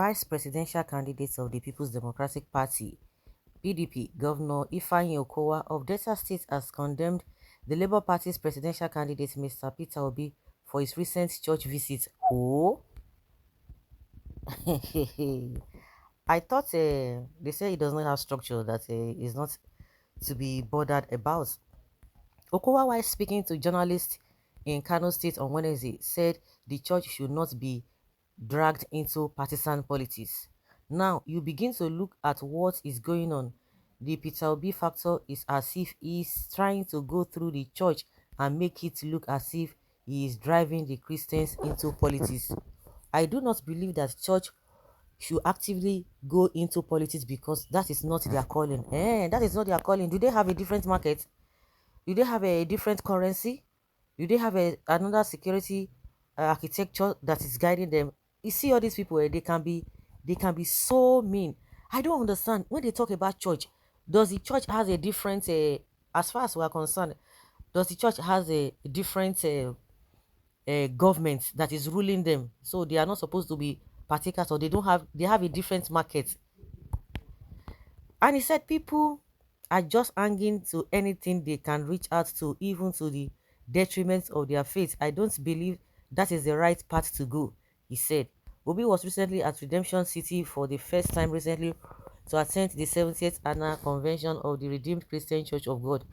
vice presidential candidate of the People's Democratic Party, PDP, Governor Ifeanyi Okowa of Delta State has condemned the Labour Party's presidential candidate, Mr. Peter Obi, for his recent church visit. Oh, I thought they say he does not have structure, that is not to be bothered about. Okowa, while speaking to journalists in Kano State on Wednesday, said the church should not be dragged into partisan politics. Now, you begin to look at what is going on. The Peter Obi factor is as if he's trying to go through the church and make it look as if he is driving the Christians into politics. I do not believe that church should actively go into politics because that is not their calling. That is not their calling. Do they have a different market? Do they have a different currency? Do they have another security architecture that is guiding them? You see all these people, they can be so mean. I don't understand when they talk about church. Does the church has a different, as far as we are concerned, does the church has a different government that is ruling them? So they are not supposed to be partakers, or they have a different market. And he said people are just hanging to anything they can reach out to, even to the detriment of their faith. I don't believe that is the right path to go, he said. Obi was recently at Redemption City for the first time recently to attend the 70th annual convention of the Redeemed Christian Church of God.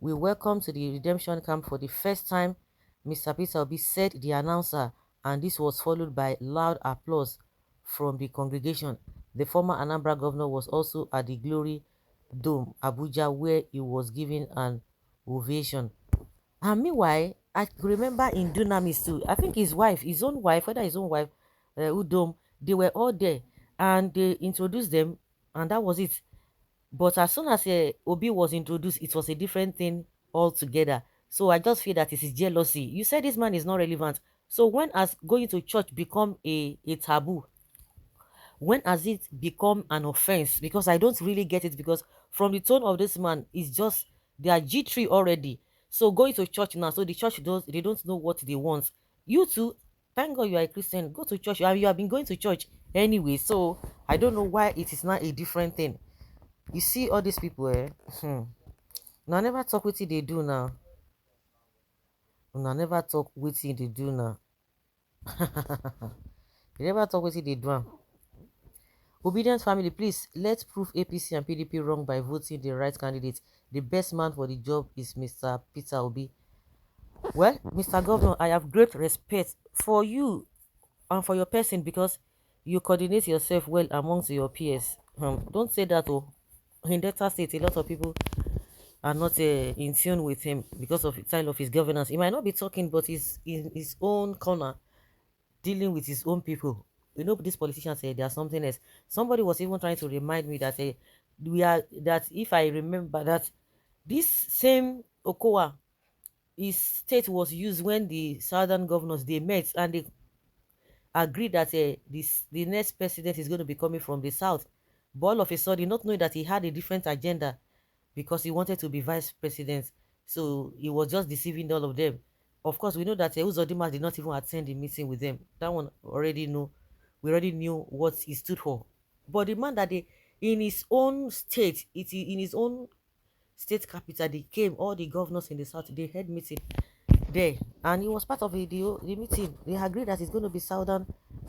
We welcome to the Redemption camp for the first time, Mr. Peter Obi said, the announcer, and this was followed by loud applause from the congregation. The former Anambra governor was also at the Glory Dome, Abuja, where he was given an ovation. And meanwhile, I remember in Dunamis too, I think his own wife, whether his own wife, Udom, they were all there and they introduced them, and that was it. But as soon as Obi was introduced, it was a different thing altogether. So I just feel that it is jealousy. You said this man is not relevant. So when has going to church become a taboo? When has it become an offense? Because I don't really get it, because from the tone of this man, it's just they are G3 already. So going to church now, so the church does they don't know what they want. You too, thank God you are a Christian. Go to church. You have been going to church anyway. So I don't know why it is not a different thing. You see all these people, Now never talk with they do now. Now never talk with they do now. They never talk with they do. Obedient family, please let's prove APC and PDP wrong by voting the right candidate. The best man for the job is Mr. Peter Obi. Well, Mr. Governor, I have great respect for you and for your person, because you coordinate yourself well amongst your peers. Don't say that. Oh, in Delta State, a lot of people are not in tune with him because of the style of his governance. He might not be talking, but he's in his own corner, dealing with his own people. You know, these politicians say there's something else. Somebody was even trying to remind me that that if I remember that this same Okowa, his state was used when the southern governors they met and they agreed that the next president is going to be coming from the south. But all of a sudden, not knowing that he had a different agenda, because he wanted to be vice president. So he was just deceiving all of them. Of course, we know that Uzodima did not even attend the meeting with them. That one already know. We already knew what he stood for. But the man that in his own state, in his own state capital, they came, all the governors in the south, they had meeting there. And he was part of the meeting. They agreed that he's going to be southern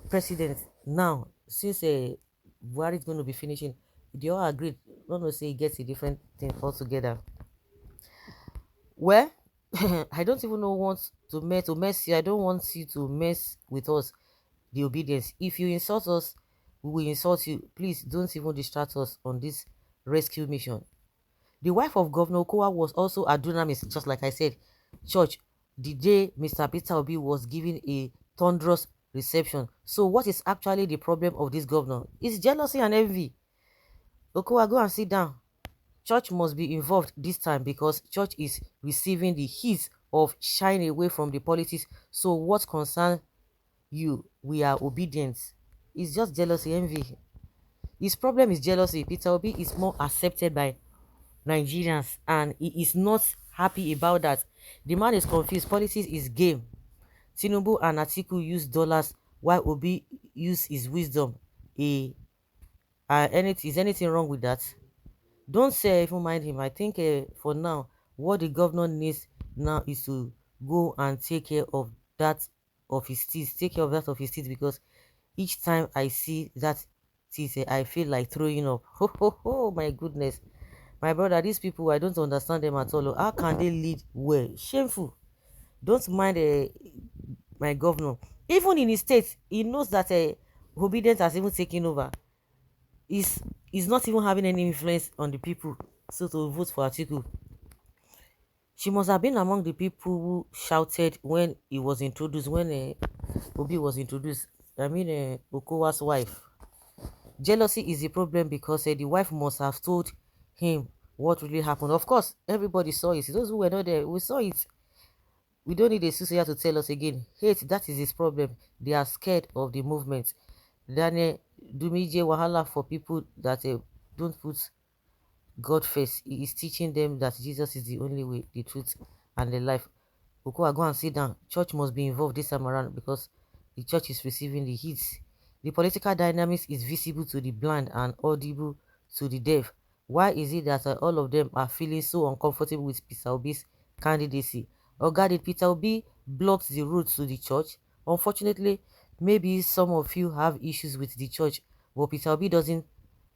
president. Now, since Buhari is going to be finishing, they all agreed. Not to say he gets a different thing altogether. Well, I don't even know want to mess you. I don't want you to mess with us, the obedience. If you insult us, we will insult you. Please don't even distract us on this rescue mission. The wife of Governor Okowa was also a dunamis, just like I said, church, the day Mr. Peter Obi was giving a thunderous reception. So what is actually the problem of this governor? It's jealousy and envy. Okowa, go and sit down. Church must be involved this time because church is receiving the heat of shine away from the politics. So what concerns you? We are obedient. It's just jealousy, envy. His problem is jealousy. Peter Obi is more accepted by Nigerians and he is not happy about that. The man is confused. Politics is game. Tinubu and Atiku use dollars while Obi use his wisdom. a anything, is anything wrong with that? Don't say even mind him. I think for now, what the governor needs now is to go and take care of that of his teeth. Take care of that of his teeth, because each time I see that teeth, I feel like throwing up. Ho ho ho! My goodness, my brother, these people, I don't understand them at all. How can they lead well? Shameful. Don't mind my governor. Even in his state, he knows that obedience has even taken over. Is not even having any influence on the people, so to vote for Atiku. She must have been among the people who shouted when he was introduced, when Obi was introduced. I mean, Okowa's wife. Jealousy is the problem, because the wife must have told him what really happened. Of course, everybody saw it. Those who were not there, we saw it. We don't need a soothsayer to tell us again. Hate, that is his problem. They are scared of the movement. Then Dumije Wahala for people that don't put God first. He is teaching them that Jesus is the only way, the truth, and the life. Okowa, go and sit down. Church must be involved this time around, because the church is receiving the hits. The political dynamics is visible to the blind and audible to the deaf. Why is it that all of them are feeling so uncomfortable with Peter Obi's candidacy? Or God, did Peter Obi block the road to the church? Unfortunately, maybe some of you have issues with the church, but Peter Obi doesn't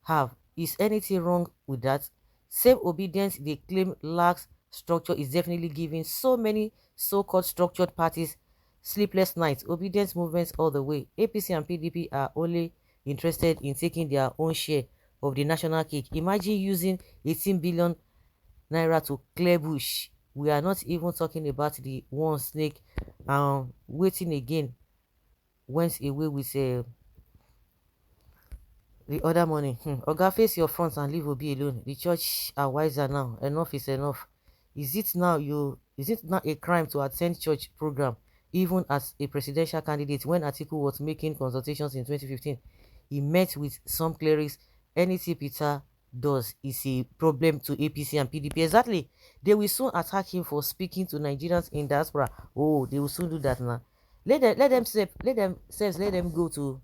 have. Is anything wrong with that? Same obedience they claim lacks structure is definitely giving so many so-called structured parties sleepless nights. Obedience movements all the way. APC and PDP are only interested in taking their own share of the national cake. Imagine using 18 billion naira to clear bush. We are not even talking about the one snake waiting again went away with the other money. Oga, face your front and leave Obi alone. The church are wiser now. Enough is enough. Is it not a crime to attend church program even as a presidential candidate? When Atiku was making consultations in 2015, he met with some clerics. Anything Peter does is a problem to APC and PDP. Exactly. They will soon attack him for speaking to Nigerians in diaspora. Oh, they will soon do that now. Let them go to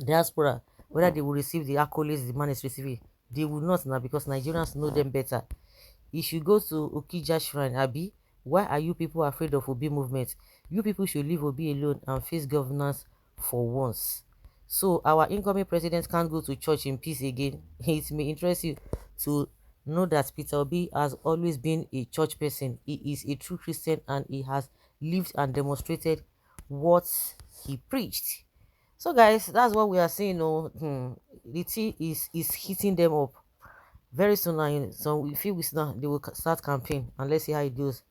diaspora, whether they will receive the accolades the man is receiving. They will not now, because Nigerians know them better. If you go to Okija Shrine, Abi, why are you people afraid of Obi movement? You people should leave Obi alone and face governance for once. So our incoming president can't go to church in peace again. It may interest you to know that Peter Obi has always been a church person. He is a true Christian, and he has lived and demonstrated what he preached. So guys, that's what we are seeing. Oh, the tea is hitting them up very soon now. So we feel we now they will start campaign, and let's see how it goes.